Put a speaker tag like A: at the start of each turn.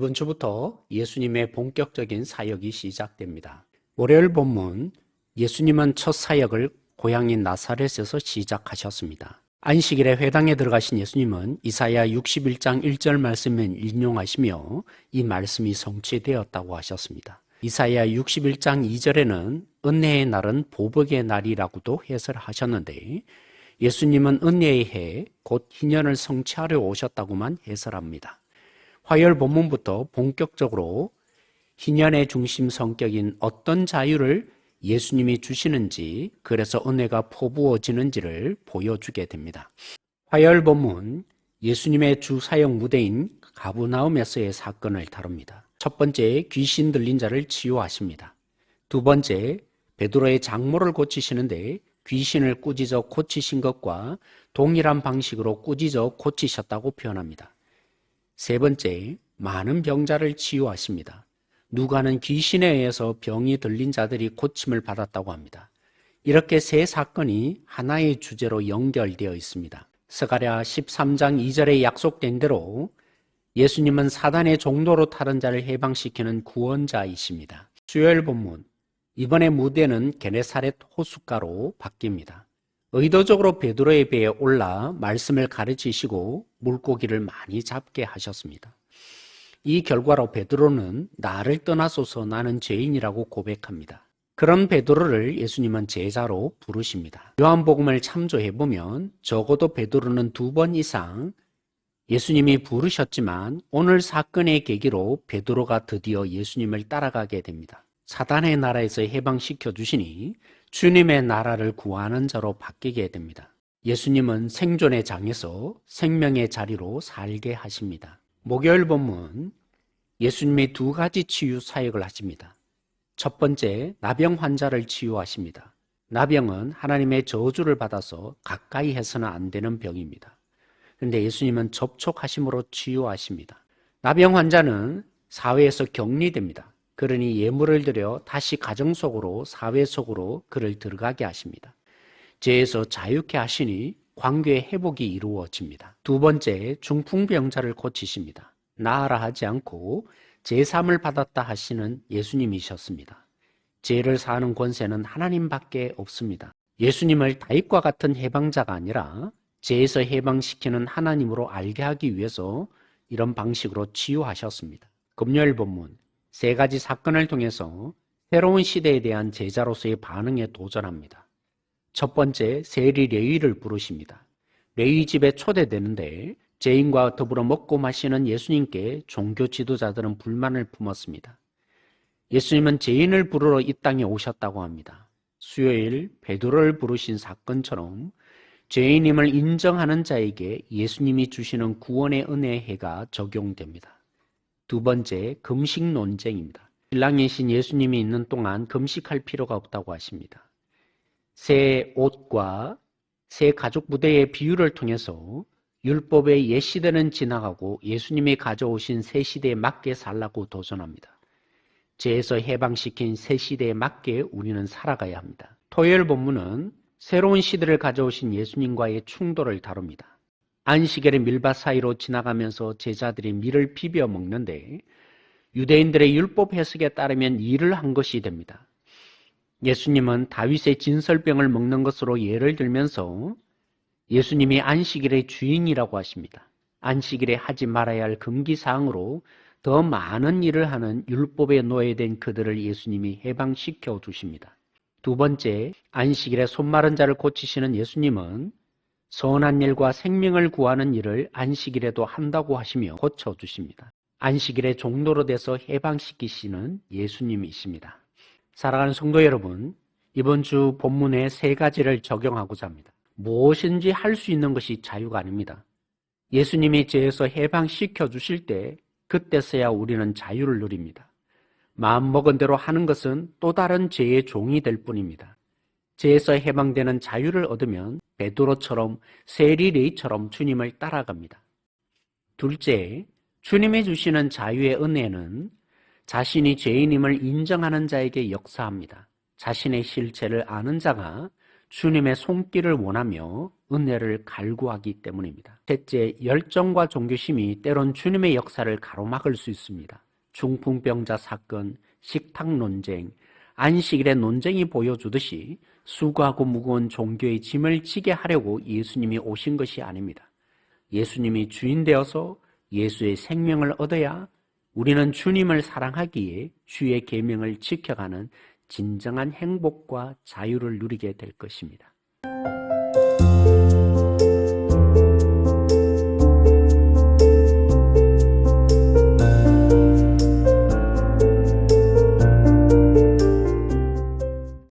A: 이번 주부터 예수님의 본격적인 사역이 시작됩니다. 월요일 본문, 예수님은 첫 사역을 고향인 나사렛에서 시작하셨습니다. 안식일에 회당에 들어가신 예수님은 이사야 61장 1절 말씀을 인용하시며 이 말씀이 성취되었다고 하셨습니다. 이사야 61장 2절에는 은혜의 날은 보복의 날이라고도 해설하셨는데 예수님은 은혜의 해, 곧 희년을 성취하려 오셨다고만 해설합니다. 화요일 본문부터 본격적으로 희년의 중심 성격인 어떤 자유를 예수님이 주시는지, 그래서 은혜가 퍼부어지는지를 보여주게 됩니다. 화요일 본문, 예수님의 주 사역 무대인 가브나움에서의 사건을 다룹니다. 첫 번째, 귀신 들린 자를 치유하십니다. 두 번째, 베드로의 장모를 고치시는데 귀신을 꾸짖어 고치신 것과 동일한 방식으로 꾸짖어 고치셨다고 표현합니다. 세 번째, 많은 병자를 치유하십니다. 누가는 귀신에 의해서 병이 들린 자들이 고침을 받았다고 합니다. 이렇게 세 사건이 하나의 주제로 연결되어 있습니다. 스가랴 13장 2절에 약속된 대로 예수님은 사단의 종로로 타는 자를 해방시키는 구원자이십니다. 수요일 본문, 이번에 무대는 게네사렛 호숫가로 바뀝니다. 의도적으로 베드로의 배에 올라 말씀을 가르치시고 물고기를 많이 잡게 하셨습니다. 이 결과로 베드로는 나를 떠나소서 나는 죄인이라고 고백합니다. 그런 베드로를 예수님은 제자로 부르십니다. 요한복음을 참조해보면 적어도 베드로는 2번 이상 예수님이 부르셨지만 오늘 사건의 계기로 베드로가 드디어 예수님을 따라가게 됩니다. 사단의 나라에서 해방시켜 주시니 주님의 나라를 구하는 자로 바뀌게 됩니다. 예수님은 생존의 장에서 생명의 자리로 살게 하십니다. 목요일 본문, 예수님이 2가지 치유 사역을 하십니다. 첫 번째, 나병 환자를 치유하십니다. 나병은 하나님의 저주를 받아서 가까이 해서는 안 되는 병입니다. 그런데 예수님은 접촉하심으로 치유하십니다. 나병 환자는 사회에서 격리됩니다. 그러니 예물을 드려 다시 가정 속으로, 사회 속으로 그를 들어가게 하십니다. 죄에서 자유케 하시니 관계의 회복이 이루어집니다. 두 번째, 중풍병자를 고치십니다. 나아라 하지 않고 제삼을 받았다 하시는 예수님이셨습니다. 죄를 사하는 권세는 하나님밖에 없습니다. 예수님을 다윗과 같은 해방자가 아니라 죄에서 해방시키는 하나님으로 알게 하기 위해서 이런 방식으로 치유하셨습니다. 금요일 본문, 3가지 사건을 통해서 새로운 시대에 대한 제자로서의 반응에 도전합니다. 첫 번째, 세리 레위를 부르십니다. 레위 집에 초대되는데 죄인과 더불어 먹고 마시는 예수님께 종교 지도자들은 불만을 품었습니다. 예수님은 죄인을 부르러 이 땅에 오셨다고 합니다. 수요일 베드로를 부르신 사건처럼 죄인임을 인정하는 자에게 예수님이 주시는 구원의 은혜의 해가 적용됩니다. 두 번째, 금식 논쟁입니다. 신랑이신 예수님이 있는 동안 금식할 필요가 없다고 하십니다. 새 옷과 새 가죽 부대의 비유를 통해서 율법의 옛 시대는 지나가고 예수님이 가져오신 새 시대에 맞게 살라고 도전합니다. 죄에서 해방시킨 새 시대에 맞게 우리는 살아가야 합니다. 토요일 본문은 새로운 시대를 가져오신 예수님과의 충돌을 다룹니다. 안식일의 밀밭 사이로 지나가면서 제자들이 밀을 비벼 먹는데 유대인들의 율법 해석에 따르면 일을 한 것이 됩니다. 예수님은 다윗의 진설병을 먹는 것으로 예를 들면서 예수님이 안식일의 주인이라고 하십니다. 안식일에 하지 말아야 할 금기사항으로 더 많은 일을 하는 율법에 노예된 그들을 예수님이 해방시켜 주십니다. 두 번째, 안식일에 손 마른 자를 고치시는 예수님은 선한 일과 생명을 구하는 일을 안식일에도 한다고 하시며 고쳐주십니다. 안식일에 종로로 돼서 해방시키시는 예수님이십니다. 사랑하는 성도 여러분, 이번 주 본문의 3가지를 적용하고자 합니다. 무엇인지 할 수 있는 것이 자유가 아닙니다. 예수님이 죄에서 해방시켜 주실 때 그때서야 우리는 자유를 누립니다. 마음먹은 대로 하는 것은 또 다른 죄의 종이 될 뿐입니다. 죄에서 해방되는 자유를 얻으면 베드로처럼 세리레이처럼 주님을 따라갑니다. 둘째, 주님이 주시는 자유의 은혜는 자신이 죄인임을 인정하는 자에게 역사합니다. 자신의 실체를 아는 자가 주님의 손길을 원하며 은혜를 갈구하기 때문입니다. 셋째, 열정과 종교심이 때론 주님의 역사를 가로막을 수 있습니다. 중풍병자 사건, 식탁 논쟁, 안식일의 논쟁이 보여주듯이 수고하고 무거운 종교의 짐을 지게 하려고 예수님이 오신 것이 아닙니다. 예수님이 주인 되어서 예수의 생명을 얻어야 우리는 주님을 사랑하기에 주의 계명을 지켜가는 진정한 행복과 자유를 누리게 될 것입니다.